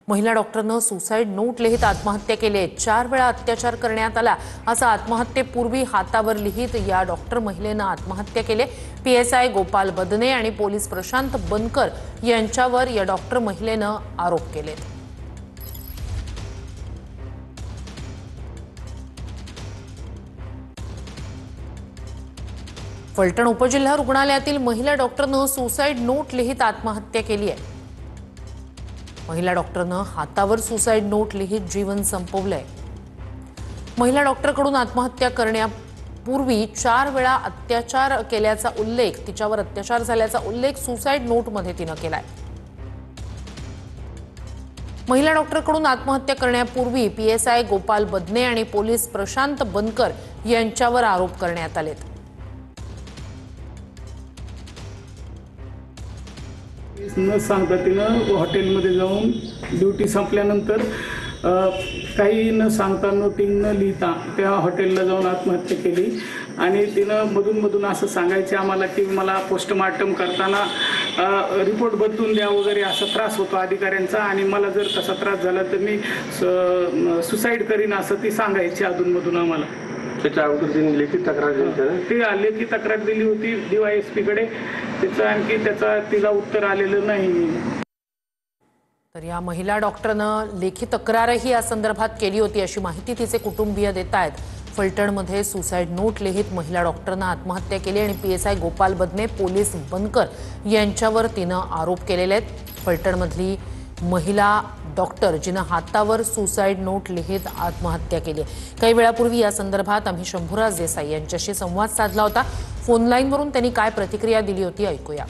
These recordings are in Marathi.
महिला डॉक्टरनं सुसाईड नोट लिहित आत्महत्या केली आहे। 4 वेळा अत्याचार करण्यात आला असं आत्महत्येपूर्वी हातावर लिहित या डॉक्टर महिलेनं आत्महत्या केली। पीएसआय गोपाल बदने आणि पोलीस प्रशांत बनकर यांच्यावर या डॉक्टर महिलेनं आरोप केलेत। फलटण उपजिल्हा रुग्णालयातील महिला डॉक्टरनं सुसाईड नोट लिहित आत्महत्या केली आहे। महिला डॉक्टरनं हातावर सुसाईड नोट लिहित जीवन संपवलंय। महिला डॉक्टरकडून आत्महत्या करण्यापूर्वी 4 वेळा अत्याचार केल्याचा उल्लेख तिच्यावर अत्याचार झाल्याचा उल्लेख सुसाईड नोटमध्ये तिनं केलाय। महिला डॉक्टरकडून आत्महत्या करण्यापूर्वी पीएसआय गोपाल बदने आणि पोलीस प्रशांत बनकर यांच्यावर आरोप करण्यात आलेत। न सांगता तिनं हॉटेलमध्ये जाऊन ड्युटी संपल्यानंतर काही न सांगता नोटिंग न लिहिता त्या हॉटेलला जाऊन आत्महत्या केली। आणि तिनं मधून असं सांगायचे आम्हाला की मला पोस्टमार्टम करताना रिपोर्ट बदलून द्या वगैरे असा त्रास होतो अधिकाऱ्यांचा, आणि मला जर तसा त्रास झाला तर मी सुसाईड करीन असं ती सांगायची अधूनमधून आम्हाला। त्याच्या अगोदर त्यांनी लेखी तक्रार दिली, लेखी तक्रार दिली होती DYSP कडे, त्याचं आणखी तिला उत्तर आलेलं नाही। तर या महिला डॉक्टरनं लेखी तक्रारही या संदर्भात केली होती अशी माहिती तिचे कुटुंबीय देत आहेत। फलटणमध्ये सुसाईड नोट लिहित महिला डॉक्टरनं आत्महत्या केली आणि पीएसआय गोपाल बदने पोलीस बनकर यांच्यावर तिनं आरोप केलेले आहेत। फलटणमधली महिला डॉक्टर जिनं हातावर सुसाईड नोट लिहित आत्महत्या केली। काही वेळापूर्वी या संदर्भात आम्ही शंभूराज देसाई यांच्याशी संवाद साधला होता। फोन लाईनवरून त्यांनी काय प्रतिक्रिया दिली होती ऐकूया।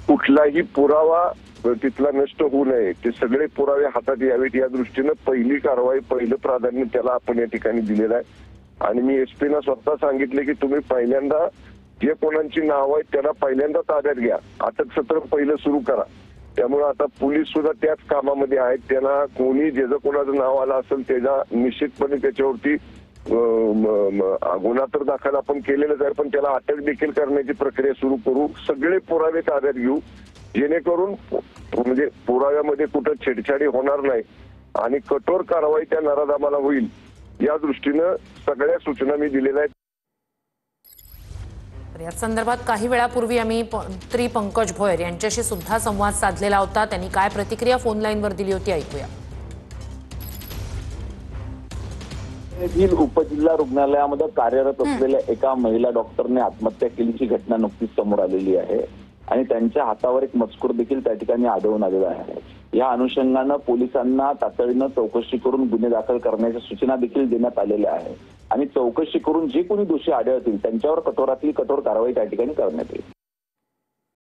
कुठलाही पुरावा तिथला नष्ट होऊ नये, ते सगळे पुरावे हातात यावेत या दृष्टीनं पहिली कारवाई, पहिलं प्राधान्य त्याला आपण या ठिकाणी दिलेलं आहे। आणि मी एसपीना स्वतः सांगितले की तुम्ही पहिल्यांदा जे कोणाची नाव आहेत त्यांना पहिल्यांदा ताब्यात घ्या, अटक सत्र पहिलं सुरू करा। त्यामुळे आता पोलीस सुद्धा त्याच कामामध्ये आहेत। त्यांना कोणी ज्याचं कोणाचं नाव आलं असेल त्याचा निश्चितपणे त्याच्यावरती गुन्हा तर दाखल आपण केलेलंच आहे, पण त्याला अटक देखील करण्याची प्रक्रिया सुरू करू। सगळे पुरावे ताब्यात घेऊ जेणेकरून म्हणजे पुराव्यामध्ये कुठं छेडछाडी होणार नाही आणि कठोर कारवाई त्या नराधमाला होईल या दृष्टीनं सगळ्या सूचना मी दिलेल्या आहेत। या संदर्भात काही वेळापूर्वी आम्ही मंत्री पंकज भोयर यांच्याशी सुद्धा संवाद साधलेला होता। त्यांनी काय प्रतिक्रिया फोन लाईनवर दिली होती ऐकूया। उपजिल्हा रुग्णालयामध्ये कार्यरत असलेल्या एका महिला डॉक्टरने आत्महत्या केल्याची घटना नुकतीच समोर आलेली आहे आणि त्यांच्या हातावर एक मजकूर देखील त्या ठिकाणी आढळून आलेला आहे। या अनुषंगानं पोलिसांना तातडीनं चौकशी करून गुन्हे दाखल करण्याच्या सूचना देखील देण्यात आलेल्या आहेत आणि चौकशी करून जे कोणी दोषी आढळतील त्यांच्यावर कठोरातली कठोर कारवाई त्या ठिकाणी करण्यात येईल।